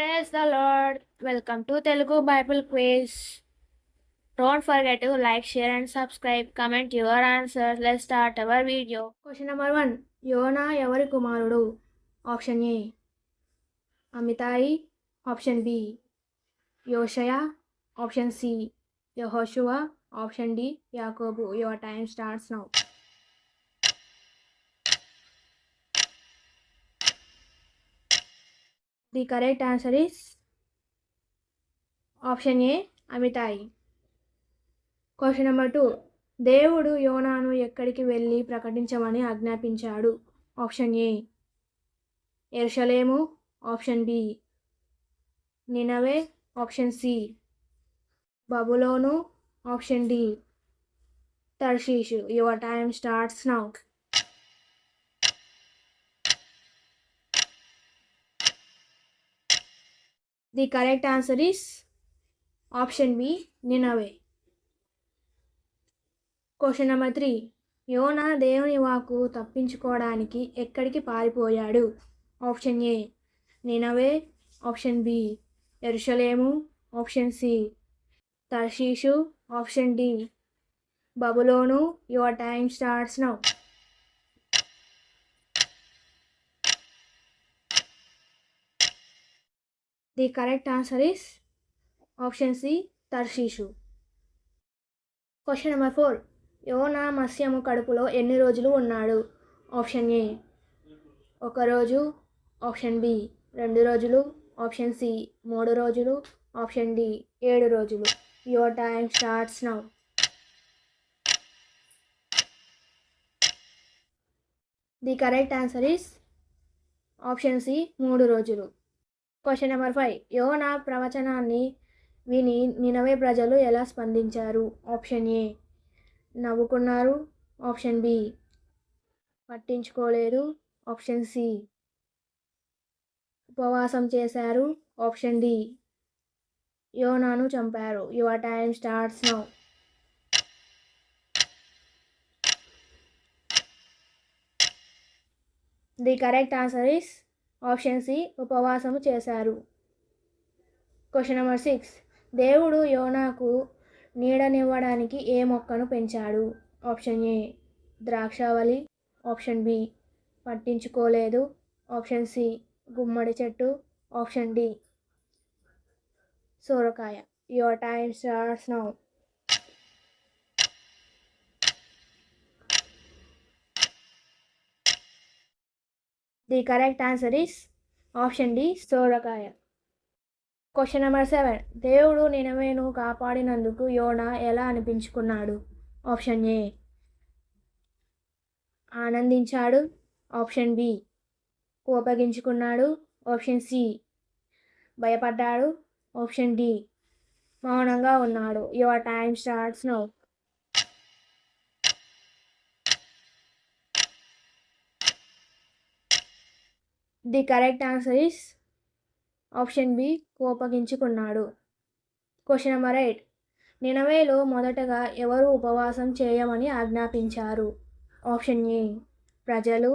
Praise the Lord. Welcome to Telugu Bible Quiz. Don't forget to like, share and subscribe. Comment your answers. Let's start our video. Question number 1. Yona ఎవరి కుమారుడు? Option A. Amitai. Option B. Yoshaya. Option C. Yehoshua. Option D. Yakobu. Your time starts now. The correct answer is Option A. Amitai. Question number 2. దేవుడు యోనాను ఎక్కడికి వెళ్ళి ప్రకటించమని ఆజ్ఞాపించాడు? Option A యెరూషలేము. Option B నినవే. Option C బబులోను. Option D తర్షీషు. Your time starts now. The correct answer is option B నినవే. Question number 3. యోనా దేవుని వాక్కు తప్పించుకోవడానికి ఎక్కడికి పారిపోయాడు? ఆప్షన్ ఏ నినవే. ఆప్షన్ బి యెరూషలేము. ఆప్షన్ సి తర్షీషు. ఆప్షన్ డి బబులోను. Your time starts now. The correct answer is option C తర్షీషు. Question number 4. యోనా మత్స్యము కడుపులో ఎన్ని రోజులు ఉన్నాడు? ఆప్షన్ ఏ 1 రోజు. ఆప్షన్ బి 2 రోజులు. ఆప్షన్ సి 3 రోజులు. ఆప్షన్ డి 7 రోజులు. Your time starts now. The correct answer is option C 3 రోజులు. Question number 5. యోనా ప్రవచనాన్ని విని నినవే ప్రజలు ఎలా స్పందించారు? ఆప్షన్ ఏ నవ్వుకున్నారు. ఆప్షన్ బి పట్టించుకోలేదు. ఆప్షన్ సి ఉపవాసం చేశారు. ఆప్షన్ డి యోనాను చంపారు. Your time starts now. The correct answer is option C ఉపవాసము చేశారు. Question number 6. దేవుడు యోనాకు నీడనివ్వడానికి ఏ మొక్కను పెంచాడు? ఆప్షన్ ఏ ద్రాక్షావళి. ఆప్షన్ బి పట్టించుకోలేదు. ఆప్షన్ సి గుమ్మడి చెట్టు. ఆప్షన్ డి సోరకాయ. Your time starts now. The correct answer is option D సోరకాయ. Question number 7. దేవుడు నినవేను కాపాడినందుకు యోనా ఎలా అనిపించుకున్నాడు? ఆప్షన్ ఏ ఆనందించాడు. ఆప్షన్ బి కోపగించుకున్నాడు. ఆప్షన్ సి భయపడ్డాడు. ఆప్షన్ డి మౌనంగా ఉన్నాడు. Your time starts now. The correct answer is option B కోపగించుకున్నాడు. Question number 8. నినవేలో మొదటగా ఎవరు ఉపవాసం చేయమని ఆజ్ఞాపించారు? ఆప్షన్ ఏ ప్రజలు.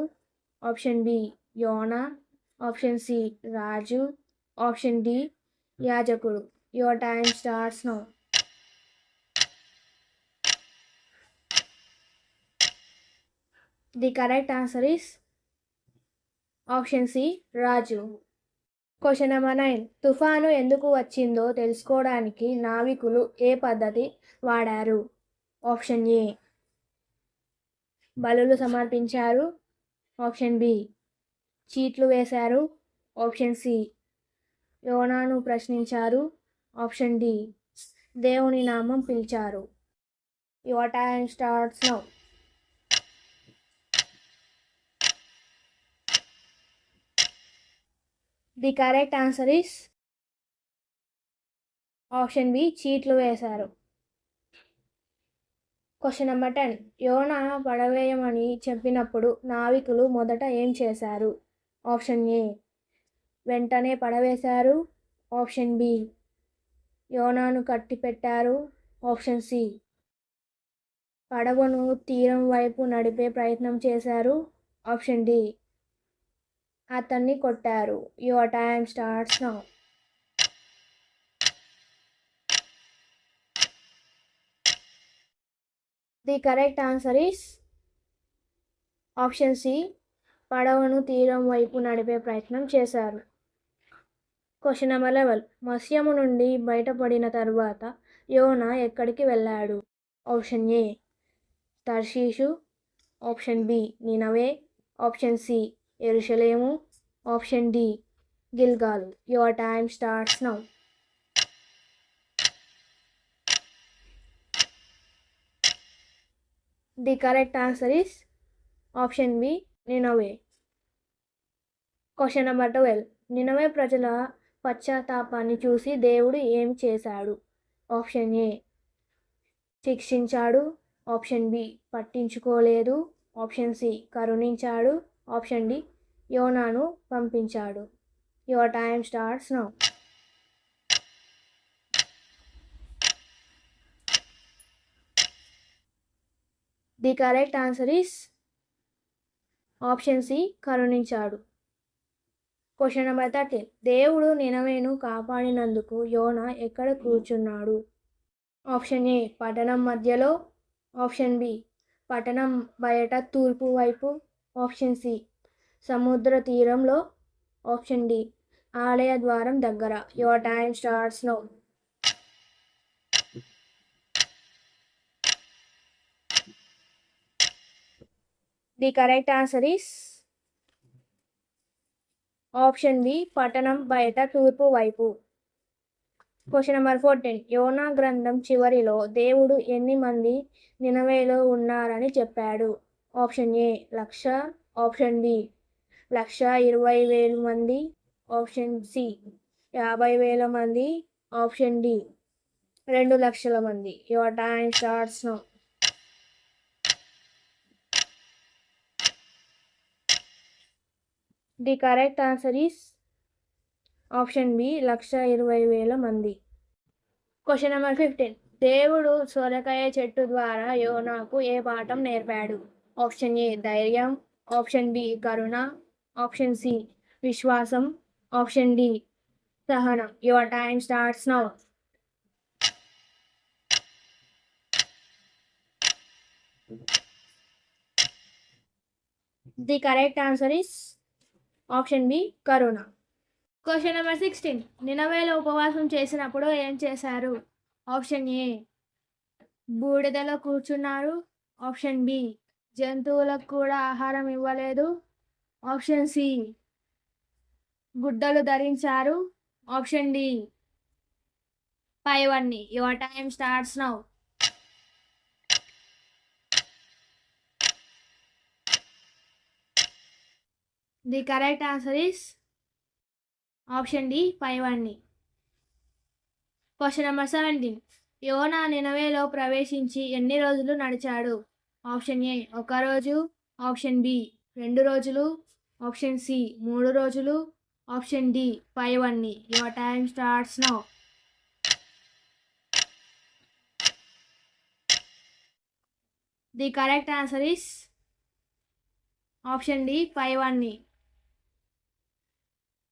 ఆప్షన్ బి యోనా. ఆప్షన్ సి రాజు. ఆప్షన్ డి యాజకుడు. Your time starts now. The correct answer is option C రాజు. Question number 9. తుఫాను ఎందుకు వచ్చిందో తెలుసుకోవడానికి నావికులు ఏ పద్ధతి వాడారు? ఆప్షన్ ఏ బలులు సమర్పించారు. ఆప్షన్ బి చీట్లు వేశారు. ఆప్షన్ సి యోనాను ప్రశ్నించారు. ఆప్షన్ డి దేవుని నామం పిలిచారు. Your time starts now. The correct answer is option B చీట్లు వేశారు. Question number 10. యోనా పడవేయమని చెప్పినప్పుడు నావికులు మొదట ఏం చేశారు? ఆప్షన్ ఏ వెంటనే పడవేశారు. ఆప్షన్ బి యోనాను కట్టిపెట్టారు. ఆప్షన్ సి పడవను తీరం వైపు నడిపే ప్రయత్నం చేశారు. ఆప్షన్ డి అతన్ని కొట్టారు. Your time starts now. The correct answer is option C. పడవను తీరం వైపు నడిపే ప్రయత్నం చేశారు. Question number 11. మత్స్యము నుండి బయటపడిన తరువాత యోనా ఎక్కడికి వెళ్ళాడు? ఆప్షన్ ఏ తర్షీషు, ఆప్షన్ బి నినవే, ఆప్షన్ సి యెరూషలేము, ఆప్షన్ డి గిల్గాలు. Your time starts now. The correct answer is option B నినవే. Question number 12. నినవే ప్రజల పశ్చాత్తాపాన్ని చూసి దేవుడు ఏం చేశాడు? ఆప్షన్ ఏ శిక్షించాడు, ఆప్షన్ బి పట్టించుకోలేదు, ఆప్షన్ సి కరుణించాడు, ఆప్షన్ డి యోనాను పంపించాడు. Your time starts now. The correct answer is option C కరుణించాడు. Question number 13. దేవుడు నినవేను కాపాడినందుకు యోనా ఎక్కడ కూర్చున్నాడు? ఆప్షన్ ఏ పట్టణం మధ్యలో, ఆప్షన్ బి పట్టణం బయట తూర్పు వైపు, ఆప్షన్ సి సముద్ర తీరంలో, ఆప్షన్ డి ఆలయ ద్వారం దగ్గర. Your time starts now. The correct answer is option B పట్టణం బయట తూర్పు వైపు. Question number 14. యోనా గ్రంథం చివరిలో దేవుడు ఎన్ని మంది నినవేలో ఉన్నారని చెప్పాడు? ఆప్షన్ ఏ 1,00,000, ఆప్షన్ బి 1,20,000 మంది, ఆప్షన్ సి 50,000 మంది, ఆప్షన్ డి 2,00,000 మంది. Your time starts now. The correct answer is option B 1,20,000 మంది. Question number 15. దేవుడు సొరకాయ చెట్టు ద్వారా యోనాకు ఏ పాఠం నేర్పాడు? ఆప్షన్ ఏ ధైర్యం, ఆప్షన్ బి కరుణ, ఆప్షన్ సి విశ్వాసం, ఆప్షన్ డి సహనం. Your time starts now. The correct answer is option B కరుణ. Question number 16. నినవేలో ఉపవాసం చేసినప్పుడు ఏం చేశారు? ఆప్షన్ ఏ బూడిదలో కూర్చున్నారు, ఆప్షన్ బి జంతువులకు కూడా ఆహారం ఇవ్వలేదు, ఆప్షన్ సి గుడ్డలు ధరించారు, ఆప్షన్ డి పైవన్నీ. Your time starts now. The correct answer is option D పైవన్నీ. Question number 17. యోనా నినవేలో ప్రవేశించి ఎన్ని రోజులు నడిచాడు? ఆప్షన్ ఏ 1 రోజు, ఆప్షన్ బి 2 రోజులు, ఆప్షన్ సి 3 రోజులు, ఆప్షన్ డి పైవన్నీ. Your time starts now. The correct answer is option D పైవన్నీ.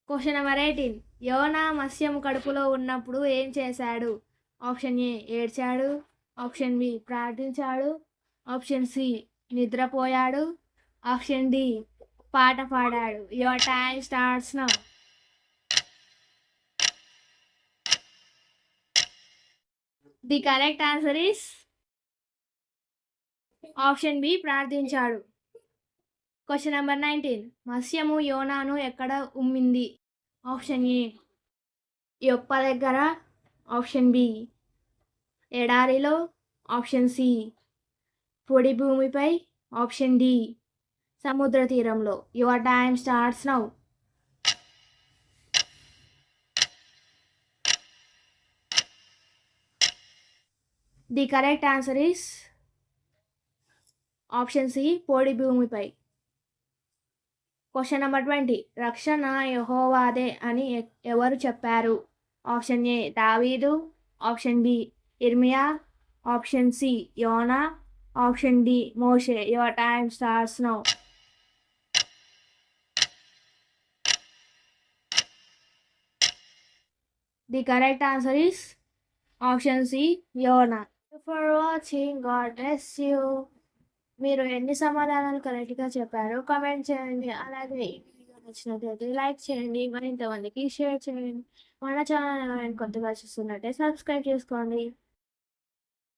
Question number 18. యోనా మత్స్యం కడుపులో ఉన్నప్పుడు ఏం చేశాడు? ఆప్షన్ ఏ ఏడ్చాడు, ఆప్షన్ బి ప్రార్థించాడు, ఆప్షన్ సి నిద్రపోయాడు, ఆప్షన్ డి పాట పాడాడు. Your time starts now. The correct answer is option B ప్రార్థించాడు. Question number 19. మత్స్యము యోనాను ఎక్కడ ఉమ్మింది? ఆప్షన్ ఏ యొప్ప దగ్గర, ఆప్షన్ బి ఎడారిలో, ఆప్షన్ సి పొడి భూమిపై, ఆప్షన్ డి సముద్ర తీరంలో. Your time starts now. The correct answer is option C పొడి భూమిపై. Question number 20. రక్షణ యెహోవాదే అని ఎవరు చెప్పారు? ఆప్షన్ ఏ దావీదు, ఆప్షన్ బి ఇర్మియా, ఆప్షన్ సి యోనా, ఆప్షన్ డి మోషే. Your time starts now. The correct answer is option C యోనా. For watching. God bless you. మీరు ఎన్ని సమాధానాలు కరెక్ట్గా చెప్పారో కామెంట్ చేయండి. అలాగే ఈ వీడియో నచ్చినట్లయితే లైక్ చేయండి, మరింత మందికి షేర్ చేయండి. మన ఛానల్ ఎవరైనా కొత్తగా చూస్తున్నట్టే సబ్స్క్రైబ్ చేసుకోండి.